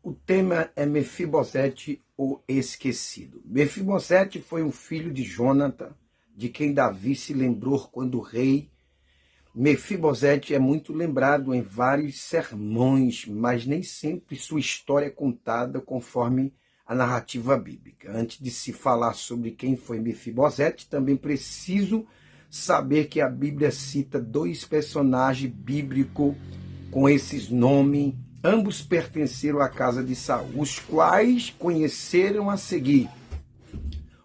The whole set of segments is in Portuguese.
O tema é Mefibosete, o esquecido. Mefibosete foi um filho de Jonatã, de quem Davi se lembrou quando rei. Mefibosete é muito lembrado em vários sermões, mas nem sempre sua história é contada conforme a narrativa bíblica. Antes de se falar sobre quem foi Mefibosete, também preciso saber que a Bíblia cita dois personagens bíblicos com esses nomes. Ambos pertenceram à casa de Saul, os quais conheceram a seguir.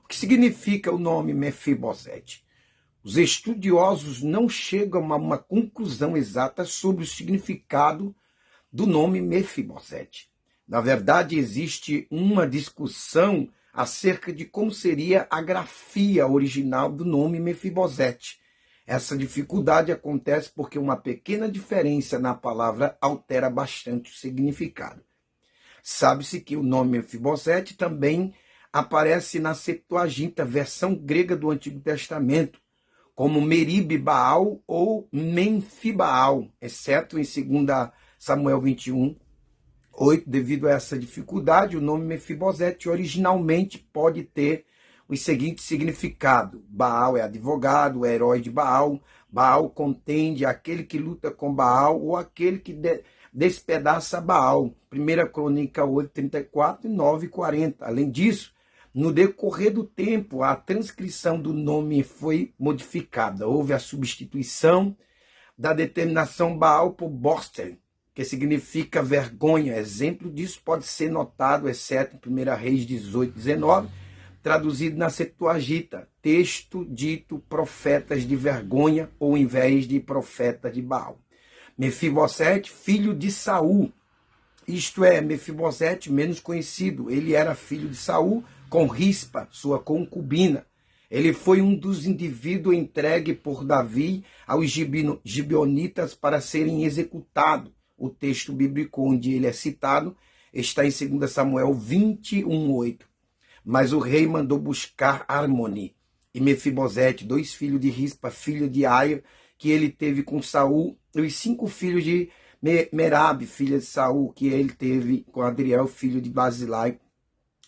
O que significa o nome Mefibosete? Os estudiosos não chegam a uma conclusão exata sobre o significado do nome Mefibosete. Na verdade, existe uma discussão acerca de como seria a grafia original do nome Mefibosete. Essa dificuldade acontece porque uma pequena diferença na palavra altera bastante o significado. Sabe-se que o nome Mefibosete também aparece na Septuaginta, versão grega do Antigo Testamento, como Merib-Baal ou Menfi-Baal, exceto em 2 Samuel 21:8. Devido a essa dificuldade, o nome Mefibosete originalmente pode ter os seguintes significados. Baal é advogado, herói de Baal. Baal contende aquele que luta com Baal ou aquele que despedaça Baal. 1 Crônica 8:34 e 9:40. Além disso, no decorrer do tempo, a transcrição do nome foi modificada. Houve a substituição da determinação Baal por Boster, que significa vergonha. Exemplo disso pode ser notado, exceto em 1 Reis 18:19, traduzido na Septuaginta, texto dito profetas de vergonha, ou em vez de profeta de Baal. Mefibosete, filho de Saul, isto é, Mefibosete menos conhecido. Ele era filho de Saul com Rispa, sua concubina. Ele foi um dos indivíduos entregue por Davi aos gibeonitas para serem executados. O texto bíblico onde ele é citado está em 2 Samuel 21:8. Mas o rei mandou buscar Armoni e Mefibosete, 2 filhos de Rispa, filha de Aia, que ele teve com Saul, e os 5 filhos de Merab, filha de Saul, que ele teve com Adriel, filho de Basilai,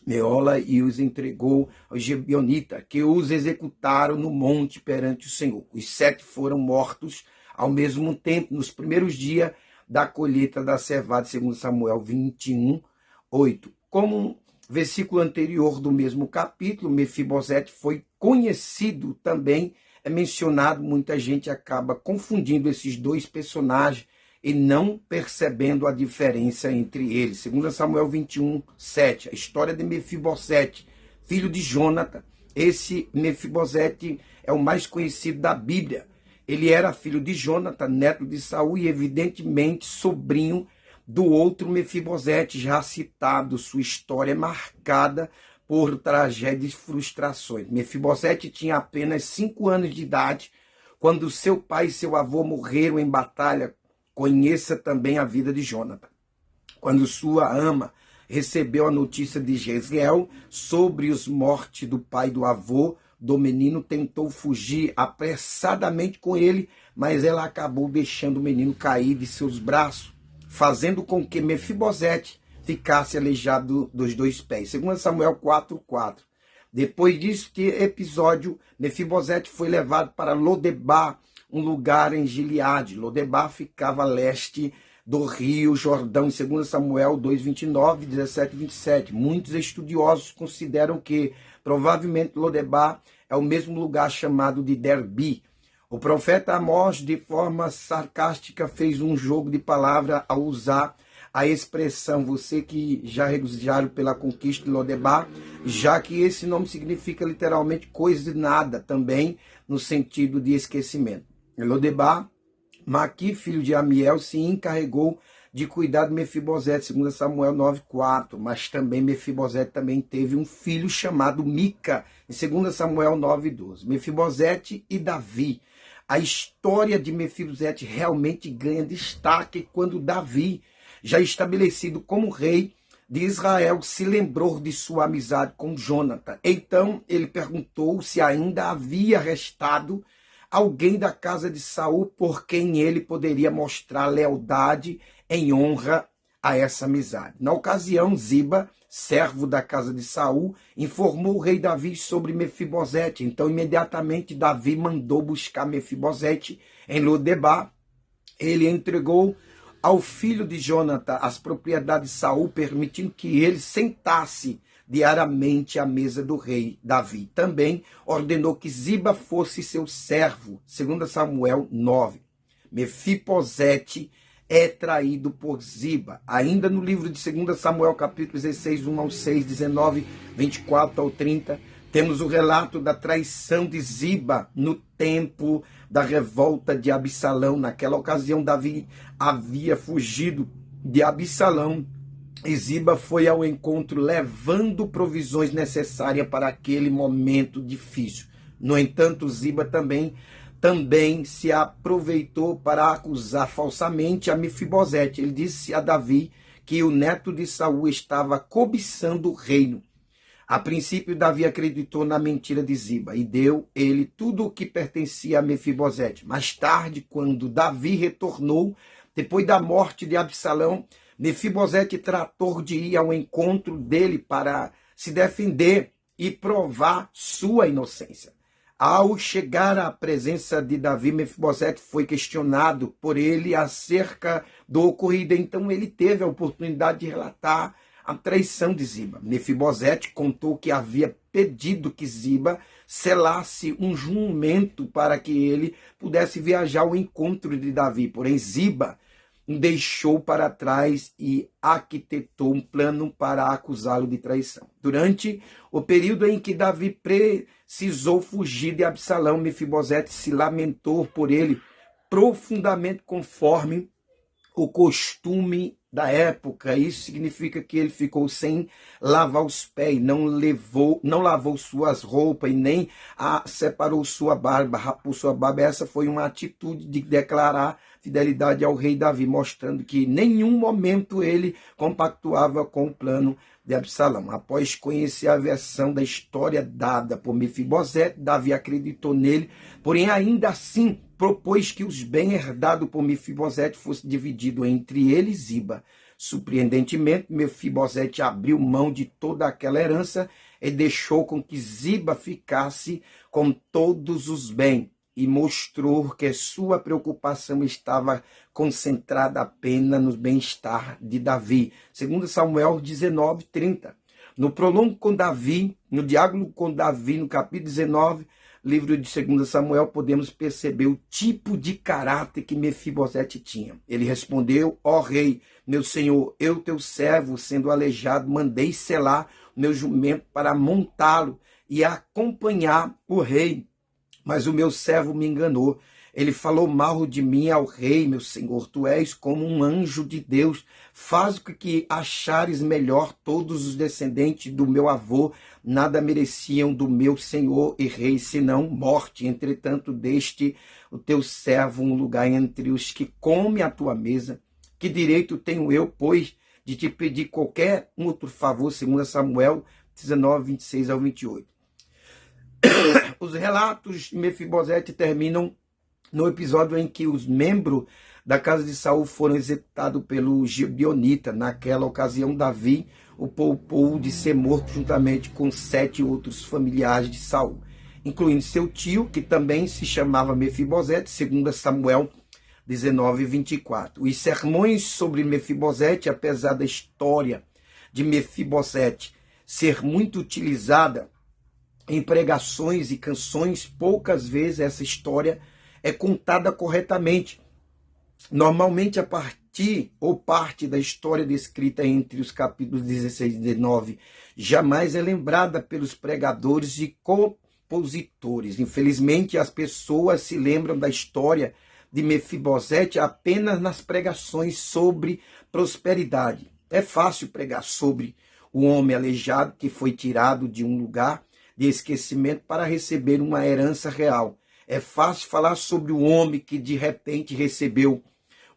Meola, e os entregou aos gibeonitas, que os executaram no monte perante o Senhor. Os 7 foram mortos ao mesmo tempo, nos primeiros dias da colheita da cevada, segundo Samuel 21:8. Como versículo anterior do mesmo capítulo, Mefibosete foi conhecido também, é mencionado. Muita gente acaba confundindo esses dois personagens e não percebendo a diferença entre eles. 2 Samuel 21:7, a história de Mefibosete, filho de Jonatã. Esse Mefibosete é o mais conhecido da Bíblia. Ele era filho de Jonatã, neto de Saul, e evidentemente sobrinho do outro Mefibosete já citado. Sua história é marcada por tragédias e frustrações. Mefibosete tinha apenas 5 anos de idade quando seu pai e seu avô morreram em batalha. Conheça também a vida de Jonatã. Quando sua ama recebeu a notícia de Jezreel sobre os mortes do pai e do avô do menino, tentou fugir apressadamente com ele, mas ela acabou deixando o menino cair de seus braços, fazendo com que Mefibosete ficasse aleijado dos 2 pés. 2 Samuel 4:4. Depois desse episódio, Mefibosete foi levado para Lodebar, um lugar em Gileade. Lodebar ficava a leste do rio Jordão, em 2 Samuel 2:29, 17 e 27. Muitos estudiosos consideram que provavelmente Lodebar é o mesmo lugar chamado de Derbi. O profeta Amós, de forma sarcástica, fez um jogo de palavras ao usar a expressão "você que já regozijaram pela conquista de Lodebar", já que esse nome significa literalmente coisa de nada, também no sentido de esquecimento. Em Lodebar, Maqui, filho de Amiel, se encarregou de cuidar de Mefibosete, 2 Samuel 9:4, mas também Mefibosete também teve um filho chamado Mica, em 2 Samuel 9:12. Mefibosete e Davi. A história de Mefibosete realmente ganha destaque quando Davi, já estabelecido como rei de Israel, se lembrou de sua amizade com Jonatã. Então ele perguntou se ainda havia restado alguém da casa de Saul por quem ele poderia mostrar lealdade em honra a essa amizade. Na ocasião, Ziba, servo da casa de Saul, informou o rei Davi sobre Mefibosete. Então, imediatamente, Davi mandou buscar Mefibosete em Lodebar. Ele entregou ao filho de Jonatã as propriedades de Saul, permitindo que ele sentasse diariamente à mesa do rei Davi. Também ordenou que Ziba fosse seu servo, 2 Samuel 9. Mefibosete é traído por Ziba. Ainda no livro de 2 Samuel, capítulo 16, 1 ao 6, 19, 24 ao 30, temos o relato da traição de Ziba no tempo da revolta de Absalão. Naquela ocasião, Davi havia fugido de Absalão e Ziba foi ao encontro levando provisões necessárias para aquele momento difícil. No entanto, Ziba também se aproveitou para acusar falsamente a Mefibosete. Ele disse a Davi que o neto de Saul estava cobiçando o reino. A princípio, Davi acreditou na mentira de Ziba e deu ele tudo o que pertencia a Mefibosete. Mais tarde, quando Davi retornou, depois da morte de Absalão, Mefibosete tratou de ir ao encontro dele para se defender e provar sua inocência. Ao chegar à presença de Davi, Mefibosete foi questionado por ele acerca do ocorrido. Então ele teve a oportunidade de relatar a traição de Ziba. Mefibosete contou que havia pedido que Ziba selasse um jumento para que ele pudesse viajar ao encontro de Davi. Porém, Ziba deixou para trás e arquitetou um plano para acusá-lo de traição. Durante o período em que Davi precisou fugir de Absalão, Mefibosete se lamentou por ele profundamente, conforme o costume da época. Isso significa que ele ficou sem lavar os pés, não lavou suas roupas e nem separou sua barba, rapou sua barba. Essa foi uma atitude de declarar fidelidade ao rei Davi, mostrando que em nenhum momento ele compactuava com o plano de Absalão. Após conhecer a versão da história dada por Mefibosete, Davi acreditou nele, porém ainda assim propôs que os bens herdados por Mefibosete fossem divididos entre ele e Ziba. Surpreendentemente, Mefibosete abriu mão de toda aquela herança e deixou com que Ziba ficasse com todos os bens, e mostrou que sua preocupação estava concentrada apenas no bem-estar de Davi. 2 Samuel 19, 30. No prolongo com Davi, no diálogo com Davi, no capítulo 19, livro de 2 Samuel, podemos perceber o tipo de caráter que Mefibosete tinha. Ele respondeu: ó rei, meu senhor, eu, teu servo, sendo aleijado, mandei selar o meu jumento para montá-lo e acompanhar o rei. Mas o meu servo me enganou. Ele falou mal de mim ao rei, meu senhor. Tu és como um anjo de Deus. Faz o que achares melhor. Todos os descendentes do meu avô nada mereciam do meu senhor e rei, senão morte. Entretanto, deste o teu servo um lugar entre os que comem à tua mesa. Que direito tenho eu, pois, de te pedir qualquer outro favor? 2 Samuel 19, 26 ao 28. Os relatos de Mefibosete terminam no episódio em que os membros da casa de Saul foram executados pelo Gibeonita. Naquela ocasião, Davi o poupou de ser morto juntamente com 7 outros familiares de Saul, incluindo seu tio, que também se chamava Mefibosete, 2 Samuel 19, 24. Os sermões sobre Mefibosete, apesar da história de Mefibosete ser muito utilizada em pregações e canções, poucas vezes essa história é contada corretamente. Normalmente, a partir ou parte da história descrita entre os capítulos 16 e 19 jamais é lembrada pelos pregadores e compositores. Infelizmente, as pessoas se lembram da história de Mefibosete apenas nas pregações sobre prosperidade. É fácil pregar sobre o homem aleijado que foi tirado de um lugar de esquecimento para receber uma herança real. É fácil falar sobre o homem que de repente recebeu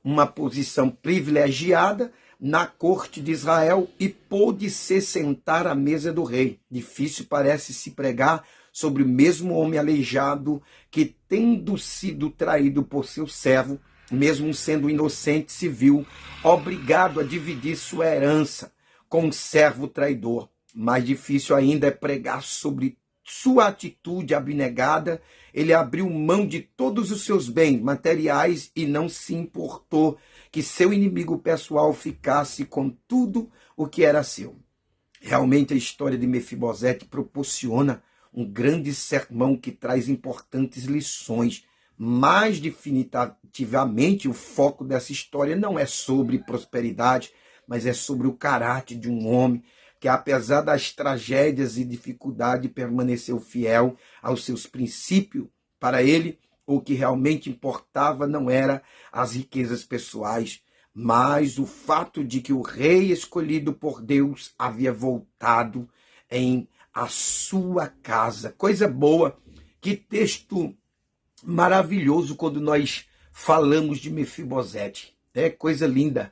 uma posição privilegiada na corte de Israel e pôde se sentar à mesa do rei. Difícil parece se pregar sobre o mesmo homem aleijado que, tendo sido traído por seu servo, mesmo sendo inocente, se viu obrigado a dividir sua herança com um servo traidor. Mais difícil ainda é pregar sobre sua atitude abnegada. Ele abriu mão de todos os seus bens materiais e não se importou que seu inimigo pessoal ficasse com tudo o que era seu. Realmente a história de Mefibosete proporciona um grande sermão que traz importantes lições. Mas definitivamente o foco dessa história não é sobre prosperidade, mas é sobre o caráter de um homem que, apesar das tragédias e dificuldades, permaneceu fiel aos seus princípios. Para ele, o que realmente importava não era as riquezas pessoais, mas o fato de que o rei escolhido por Deus havia voltado em a sua casa. Coisa boa, que texto maravilhoso quando nós falamos de Mefibosete. É coisa linda.